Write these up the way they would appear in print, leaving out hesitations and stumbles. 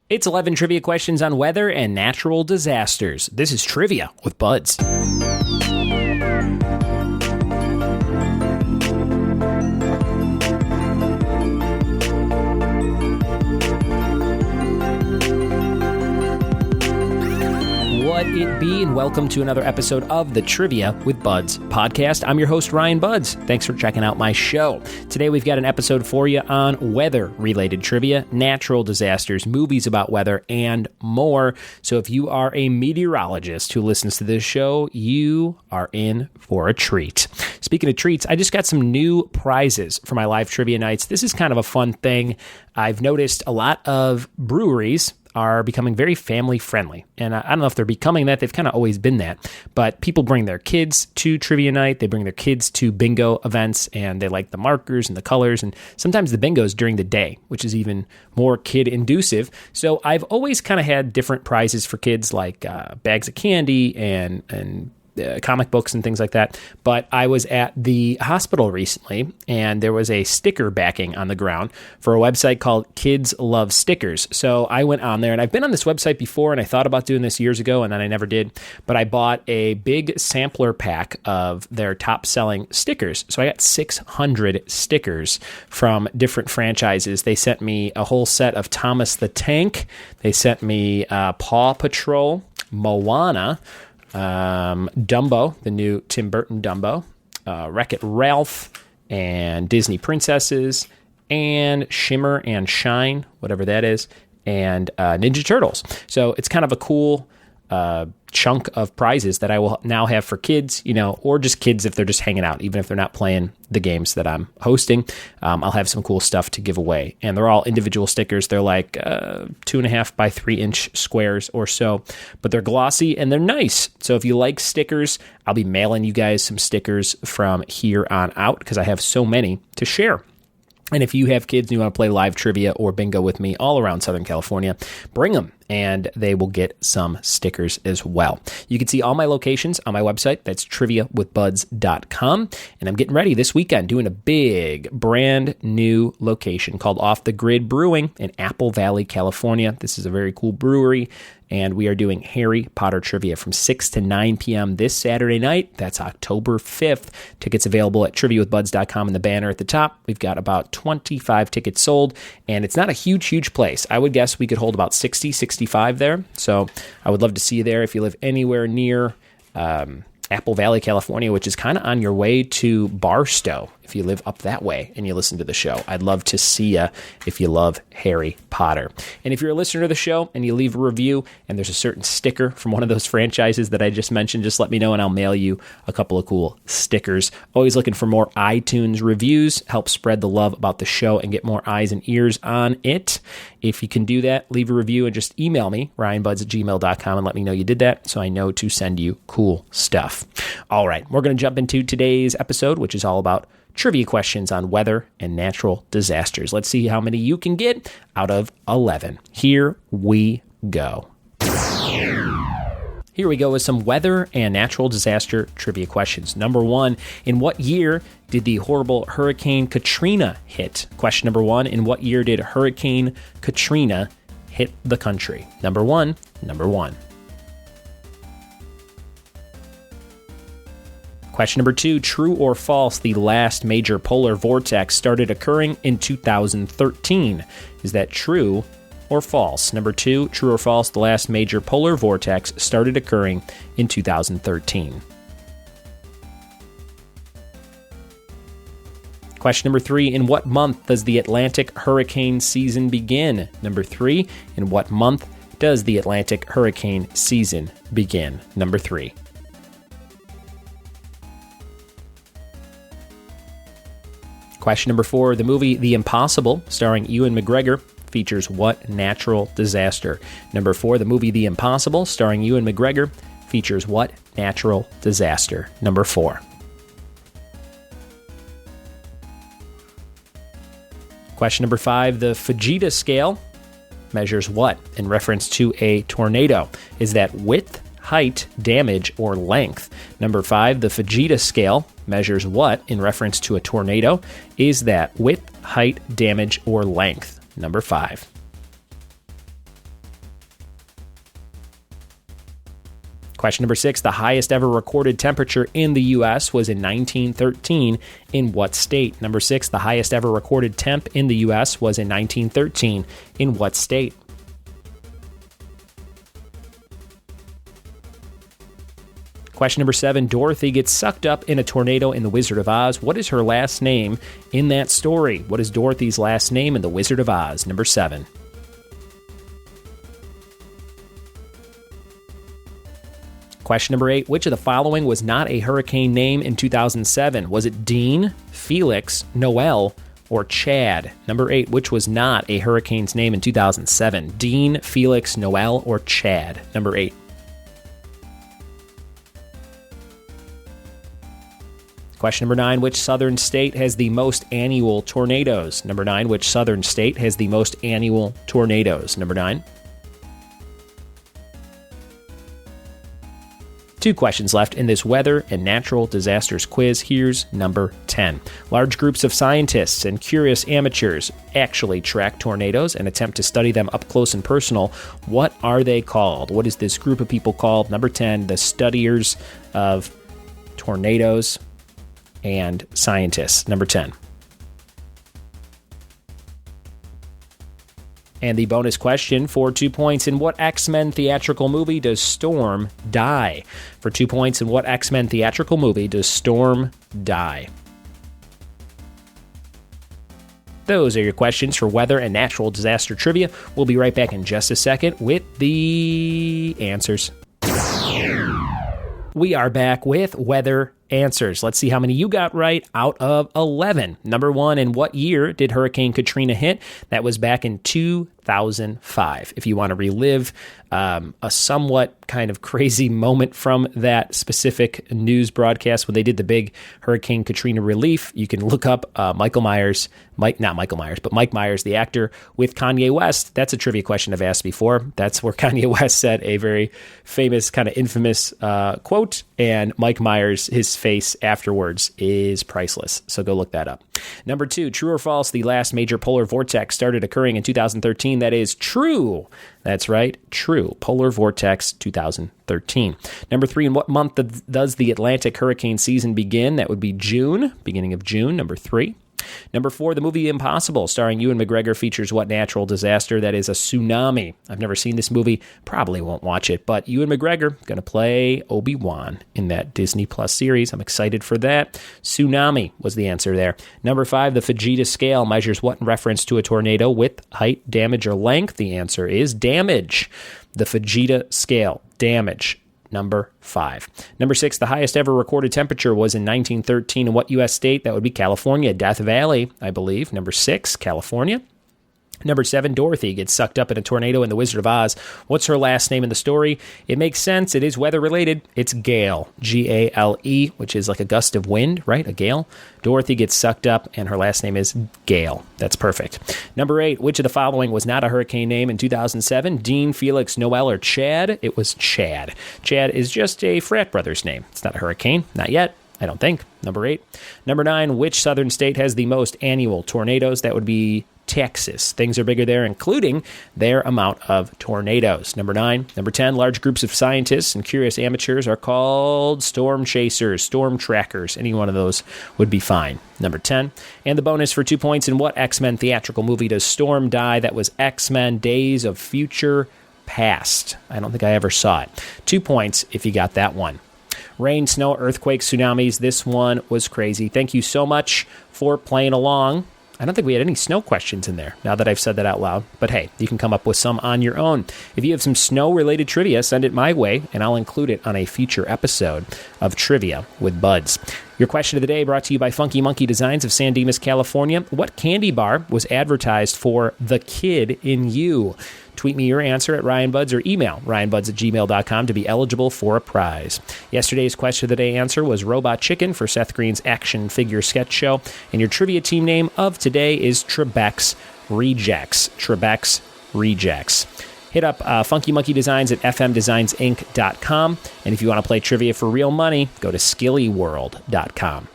It's 11 trivia questions on weather and natural disasters. This is Trivia with Buds. What it be, and welcome to another episode of the Trivia with Buds podcast. I'm your host, Ryan Buds. Thanks for checking out my show. Today we've got an episode for you on weather-related trivia, natural disasters, movies about weather, and more. So if you are a meteorologist who listens to this show, you are in for a treat. Speaking of treats, I just got some new prizes for my live trivia nights. This is kind of a fun thing. I've noticed a lot of breweries are becoming very family-friendly. And I don't know if they're becoming that. They've kind of always been that. But people bring their kids to trivia night. They bring their kids to bingo events, and they like the markers and the colors. And sometimes the bingo is during the day, which is even more kid-inducive. So I've always kind of had different prizes for kids, like bags of candy and comic books and things like that. But I was at the hospital recently, and there was a sticker backing on the ground for a website called Kids Love Stickers. So I went on there, and I've been on this website before, and I thought about doing this years ago, and then I never did. But I bought a big sampler pack of their top-selling stickers. So I got 600 stickers from different franchises. They sent me a whole set of Thomas the Tank. They sent me Paw Patrol, Moana, Dumbo, the new Tim Burton Dumbo, Wreck-It Ralph, and Disney Princesses, and Shimmer and Shine, whatever that is, and Ninja Turtles. So it's kind of a cool chunk of prizes that I will now have for kids, or just kids if they're just hanging out, even if they're not playing the games that I'm hosting. I'll have some cool stuff to give away. And they're all individual stickers. They're like 2.5 by 3 inch squares or so, but they're glossy and they're nice. So if you like stickers, I'll be mailing you guys some stickers from here on out because I have so many to share. And if you have kids and you want to play live trivia or bingo with me all around Southern California, bring them, and they will get some stickers as well. You can see all my locations on my website. That's triviawithbuds.com. And I'm getting ready this weekend doing a big brand new location called Off the Grid Brewing in Apple Valley, California. This is a very cool brewery. And we are doing Harry Potter trivia from 6 to 9 p.m. this Saturday night. That's October 5th. Tickets available at triviawithbuds.com in the banner at the top. We've got about 25 tickets sold, and it's not a huge place. I would guess we could hold about 60, 65 there. So I would love to see you there if you live anywhere near Apple Valley, California, which is kind of on your way to Barstow. If you live up that way and you listen to the show, I'd love to see you if you love Harry Potter. And if you're a listener to the show and you leave a review and there's a certain sticker from one of those franchises that I just mentioned, just let me know and I'll mail you a couple of cool stickers. Always looking for more iTunes reviews, help spread the love about the show and get more eyes and ears on it. If you can do that, leave a review and just email me, ryanbuds@gmail.com, and let me know you did that so I know to send you cool stuff. All right, we're going to jump into today's episode, which is all about trivia questions on weather and natural disasters. Let's see how many you can get out of 11. Here we go. Here we go with some weather and natural disaster trivia questions. Number 1, in what year did the horrible Hurricane Katrina hit? Question number 1, in what year did Hurricane Katrina hit the country? Number 1. Question number 2, true or false, the last major polar vortex started occurring in 2013. Is that true or false? Number 2, true or false, the last major polar vortex started occurring in 2013. Question number 3, in what month does the Atlantic hurricane season begin? Number 3, in what month does the Atlantic hurricane season begin? Number 3. Question number 4, the movie The Impossible, starring Ewan McGregor, features what natural disaster? Number 4, the movie The Impossible, starring Ewan McGregor, features what natural disaster? Number 4. Question number 5, the Fujita scale measures what in reference to a tornado? Is that width, height, damage, or length? Number 5, the Fujita scale measures what in reference to a tornado? Is that width, height, damage, or length? Number 5. Question number 6, the highest ever recorded temperature in the U.S. was in 1913 in what state? Number 6, the highest ever recorded temp in the U.S. was in 1913 in what state? Question number 7, Dorothy gets sucked up in a tornado in The Wizard of Oz. What is her last name in that story? What is Dorothy's last name in The Wizard of Oz? Number 7. Question number 8, which of the following was not a hurricane name in 2007? Was it Dean, Felix, Noel, or Chad? Number 8, which was not a hurricane's name in 2007? Dean, Felix, Noel, or Chad? Number 8. Question number 9, which southern state has the most annual tornadoes? Number 9, which southern state has the most annual tornadoes? Number 9. 2 questions left in this weather and natural disasters quiz. Here's number 10. Large groups of scientists and curious amateurs actually track tornadoes and attempt to study them up close and personal. What are they called? What is this group of people called? Number 10, the studiers of tornadoes and scientists. Number 10. And the bonus question for 2 points, in what X-Men theatrical movie does Storm die? For 2 points, in what X-Men theatrical movie does Storm die? Those are your questions for weather and natural disaster trivia. We'll be right back in just a second with the answers. We are back with weather answers. Let's see how many you got right out of 11. Number 1, in what year did Hurricane Katrina hit? That was back in 2005. If you want to relive a somewhat kind of crazy moment from that specific news broadcast when they did the big Hurricane Katrina relief, you can look up Mike Myers, the actor, with Kanye West. That's a trivia question I've asked before. That's where Kanye West said a very famous, kind of infamous quote, and Mike Myers, his face afterwards is priceless. So go look that up. Number 2, true or false, the last major polar vortex started occurring in 2013. That is true. That's right, true. Polar vortex 2013. Number 3, in what month does the Atlantic hurricane season begin? That would be June, beginning of June, number 3. Number 4, the movie Impossible, starring Ewan McGregor, features what natural disaster? That is a tsunami. I've never seen this movie, probably won't watch it, but Ewan McGregor going to play Obi-Wan in that Disney Plus series. I'm excited for that. Tsunami was the answer there. Number 5, the Fujita scale measures what in reference to a tornado? Width, height, damage, or length? The answer is damage. The Fujita scale, damage. Number 5. Number 6, the highest ever recorded temperature was in 1913. In what U.S. state? That would be California, Death Valley, I believe. Number 6, California. Number 7, Dorothy gets sucked up in a tornado in The Wizard of Oz. What's her last name in the story? It makes sense. It is weather-related. It's Gale, G-A-L-E, which is like a gust of wind, right? A gale. Dorothy gets sucked up, and her last name is Gale. That's perfect. Number 8, which of the following was not a hurricane name in 2007? Dean, Felix, Noel, or Chad? It was Chad. Chad is just a frat brother's name. It's not a hurricane. Not yet. I don't think. Number 8. Number 9, which southern state has the most annual tornadoes? That would be Texas. Things are bigger there, including their amount of tornadoes. Number 9. Number 10, large groups of scientists and curious amateurs are called storm chasers, storm trackers. Any one of those would be fine. Number 10. And the bonus for 2 points, in what X-Men theatrical movie does Storm die? That was X-Men Days of Future Past. I don't think I ever saw it. 2 points if you got that one. Rain, snow, earthquakes, tsunamis. This one was crazy. Thank you so much for playing along. I don't think we had any snow questions in there, now that I've said that out loud. But hey, you can come up with some on your own. If you have some snow-related trivia, send it my way, and I'll include it on a future episode of Trivia with Buds. Your question of the day brought to you by Funky Monkey Designs of San Dimas, California. What candy bar was advertised for The Kid in You? Tweet me your answer at RyanBuds or email ryanbuds@gmail.com to be eligible for a prize. Yesterday's question of the day answer was Robot Chicken for Seth Green's action figure sketch show. And your trivia team name of today is Trebek's Rejects. Trebek's Rejects. Hit up Funky Monkey Designs at fmdesignsinc.com. And if you want to play trivia for real money, go to skillyworld.com.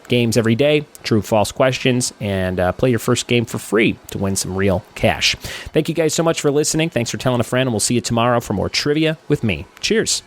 Games every day, true-false questions, and play your first game for free to win some real cash. Thank you guys so much for listening. Thanks for telling a friend, and we'll see you tomorrow for more trivia with me. Cheers.